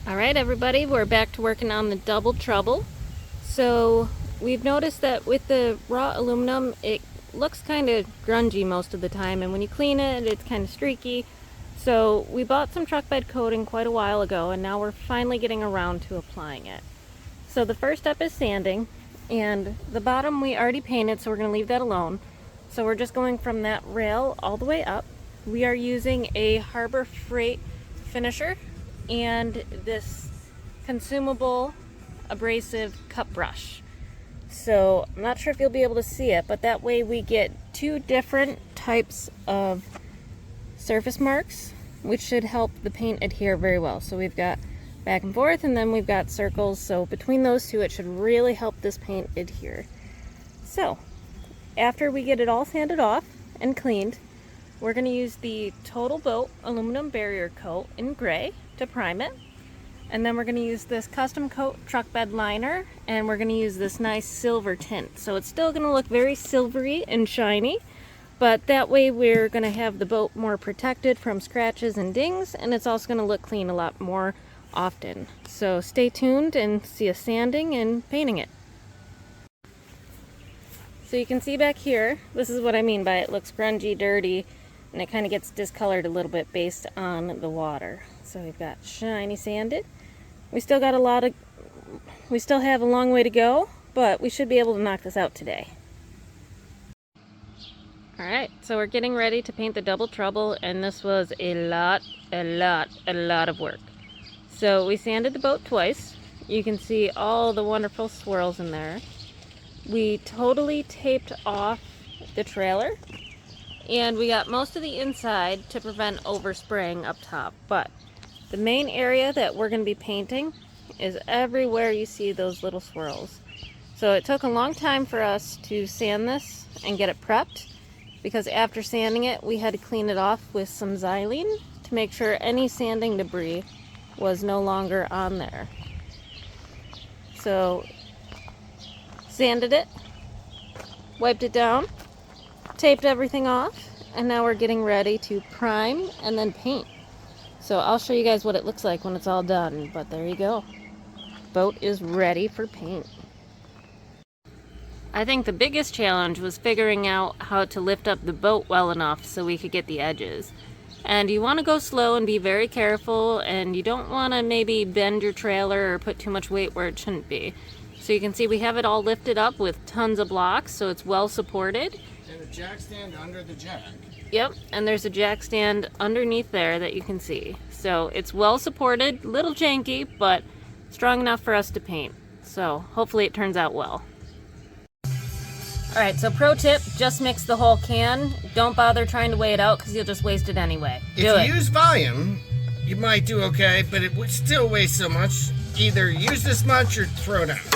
Alright everybody, we're back to working on the Double Trouble. So we've noticed that with the raw aluminum it looks kind of grungy most of the time, and when you clean it it's kind of streaky. So we bought some truck bed coating quite a while ago, and now we're finally getting around to applying it. So the first step is sanding, and the bottom we already painted, so we're going to leave that alone. So we're just going from that rail all the way up. We are using a Harbor Freight finisher and this consumable abrasive cup brush. So I'm not sure if you'll be able to see it, but that way we get two different types of surface marks, which should help the paint adhere very well. So we've got back and forth, and then we've got circles. So between those two it should really help this paint adhere. So after we get it all sanded off and cleaned, we're going to use the Total Boat aluminum barrier coat in gray to prime it, and then we're going to use this custom coat truck bed liner, and we're going to use this nice silver tint. So it's still going to look very silvery and shiny, but that way we're going to have the boat more protected from scratches and dings, and it's also going to look clean a lot more often. So stay tuned and see us sanding and painting it. So you can see back here, this is what I mean by it looks grungy, dirty, and it kind of gets discolored a little bit based on the water. So we've got shiny sanded. We still have a long way to go, but we should be able to knock this out today. Alright, so we're getting ready to paint the Double Trouble, and this was a lot of work. So we sanded the boat twice. You can see all the wonderful swirls in there. We totally taped off the trailer, and we got most of the inside to prevent overspraying up top, but the main area that we're going to be painting is everywhere you see those little swirls. So it took a long time for us to sand this and get it prepped, because after sanding it we had to clean it off with some xylene to make sure any sanding debris was no longer on there. So sanded it, wiped it down, taped everything off, and now we're getting ready to prime and then paint. So I'll show you guys what it looks like when it's all done, but there you go. Boat is ready for paint. I think the biggest challenge was figuring out how to lift up the boat well enough so we could get the edges. And you want to go slow and be very careful, and you don't want to maybe bend your trailer or put too much weight where it shouldn't be. So you can see we have it all lifted up with tons of blocks, so it's well supported. And a jack stand under the jack. Yep, and there's a jack stand underneath there that you can see. So it's well supported, little janky, but strong enough for us to paint. So hopefully it turns out well. Alright, so pro tip, just mix the whole can. Don't bother trying to weigh it out because you'll just waste it anyway. If you use volume, you might do okay, but it would still weigh so much. Either use this much or throw it out.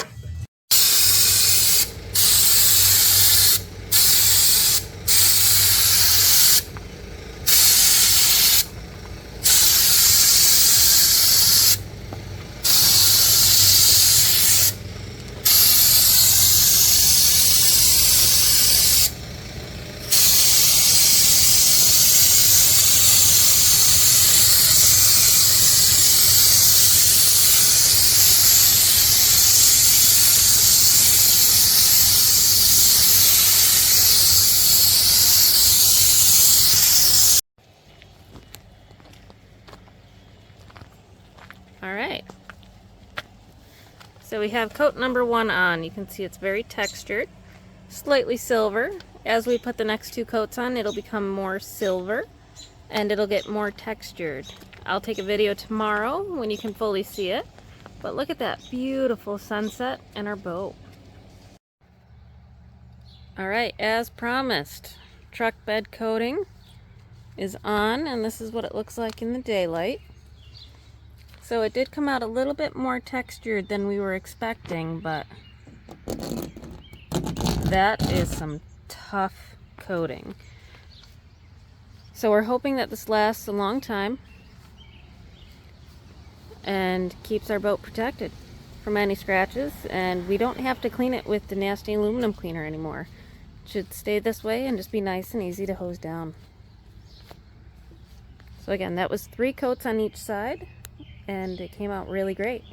Alright, so we have coat number 1 on. You can see it's very textured, slightly silver. As we put the next 2 coats on, it'll become more silver and it'll get more textured. I'll take a video tomorrow when you can fully see it, but look at that beautiful sunset and our boat. Alright, as promised, truck bed coating is on, and this is what it looks like in the daylight. So it did come out a little bit more textured than we were expecting, but that is some tough coating. So we're hoping that this lasts a long time and keeps our boat protected from any scratches, and we don't have to clean it with the nasty aluminum cleaner anymore. It should stay this way and just be nice and easy to hose down. So again, that was 3 coats on each side, and it came out really great.